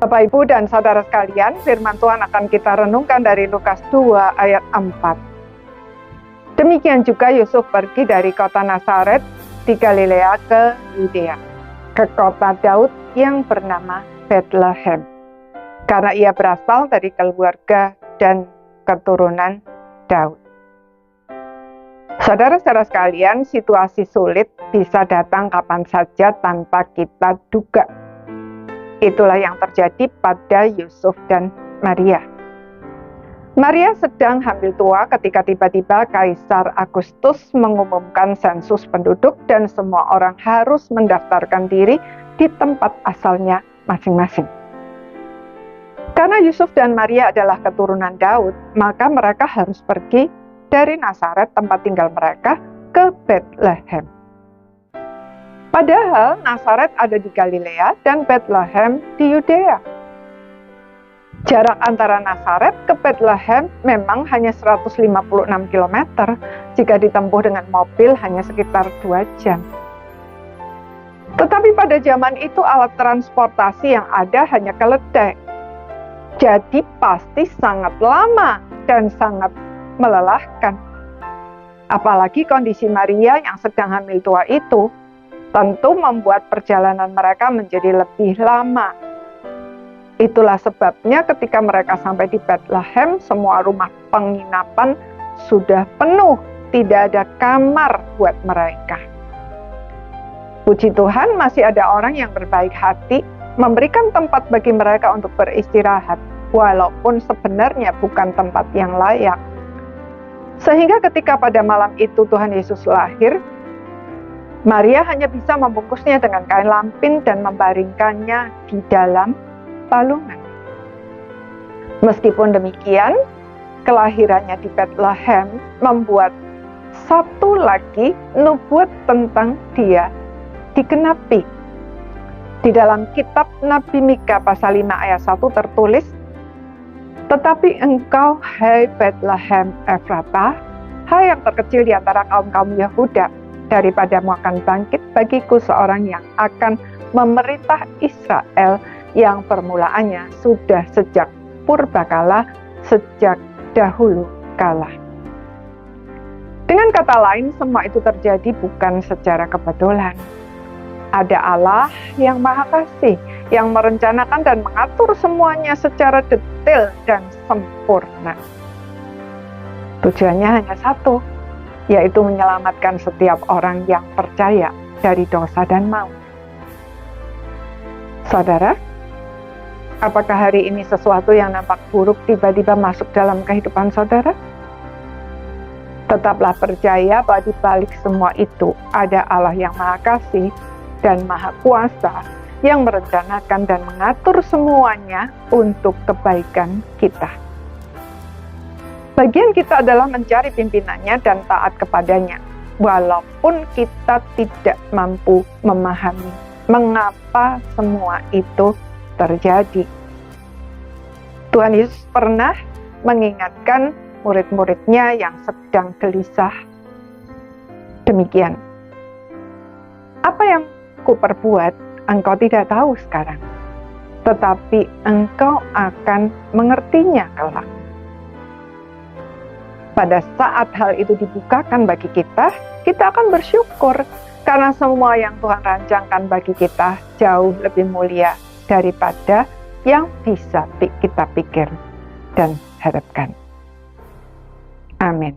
Bapak, Ibu, dan saudara sekalian, firman Tuhan akan kita renungkan dari Lukas 2 ayat 4. Demikian juga Yusuf pergi dari kota Nazaret di Galilea ke Yudea, ke kota Daud yang bernama Bethlehem, karena ia berasal dari keluarga dan keturunan Daud. Saudara-saudara sekalian, situasi sulit bisa datang kapan saja tanpa kita duga. Itulah yang terjadi pada Yusuf dan Maria. Maria sedang hamil tua ketika tiba-tiba Kaisar Agustus mengumumkan sensus penduduk dan semua orang harus mendaftarkan diri di tempat asalnya masing-masing. Karena Yusuf dan Maria adalah keturunan Daud, maka mereka harus pergi dari Nazaret tempat tinggal mereka ke Bethlehem. Padahal Nazaret ada di Galilea dan Bethlehem di Yudea. Jarak antara Nazaret ke Bethlehem memang hanya 156 km, jika ditempuh dengan mobil hanya sekitar 2 jam. Tetapi pada zaman itu alat transportasi yang ada hanya keledai. Jadi pasti sangat lama dan sangat melelahkan. Apalagi kondisi Maria yang sedang hamil tua itu tentu membuat perjalanan mereka menjadi lebih lama. Itulah sebabnya ketika mereka sampai di Bethlehem, semua rumah penginapan sudah penuh, tidak ada kamar buat mereka. Puji Tuhan, masih ada orang yang berbaik hati memberikan tempat bagi mereka untuk beristirahat, walaupun sebenarnya bukan tempat yang layak. Sehingga ketika pada malam itu Tuhan Yesus lahir, Maria hanya bisa membungkusnya dengan kain lampin dan membaringkannya di dalam palungan. Meskipun demikian, kelahirannya di Bethlehem membuat satu lagi nubuat tentang dia digenapi. Di dalam kitab Nabi Mika pasal 5 ayat 1 tertulis, "Tetapi engkau, hai Bethlehem Efratah, hai yang terkecil di antara kaum-kaum Yehuda, daripadamu akan bangkit bagiku seorang yang akan memerintah Israel yang permulaannya sudah sejak purbakala, sejak dahulu kala." Dengan kata lain, semua itu terjadi bukan secara kebetulan. Ada Allah yang Maha Kasih, yang merencanakan dan mengatur semuanya secara detail dan sempurna. Tujuannya hanya satu, yaitu menyelamatkan setiap orang yang percaya dari dosa dan maut. Saudara, apakah hari ini sesuatu yang nampak buruk tiba-tiba masuk dalam kehidupan saudara? Tetaplah percaya bahwa di balik semua itu ada Allah yang Maha Kasih dan Maha Kuasa yang merencanakan dan mengatur semuanya untuk kebaikan kita. Bagian kita adalah mencari pimpinannya dan taat kepadanya, walaupun kita tidak mampu memahami mengapa semua itu terjadi. Tuhan Yesus pernah mengingatkan murid-muridnya yang sedang gelisah. Demikian, "Apa yang kuperbuat, engkau tidak tahu sekarang, tetapi engkau akan mengertinya kelak." Pada saat hal itu dibukakan bagi kita akan bersyukur karena semua yang Tuhan rancangkan bagi kita jauh lebih mulia daripada yang bisa kita pikir dan harapkan. Amin.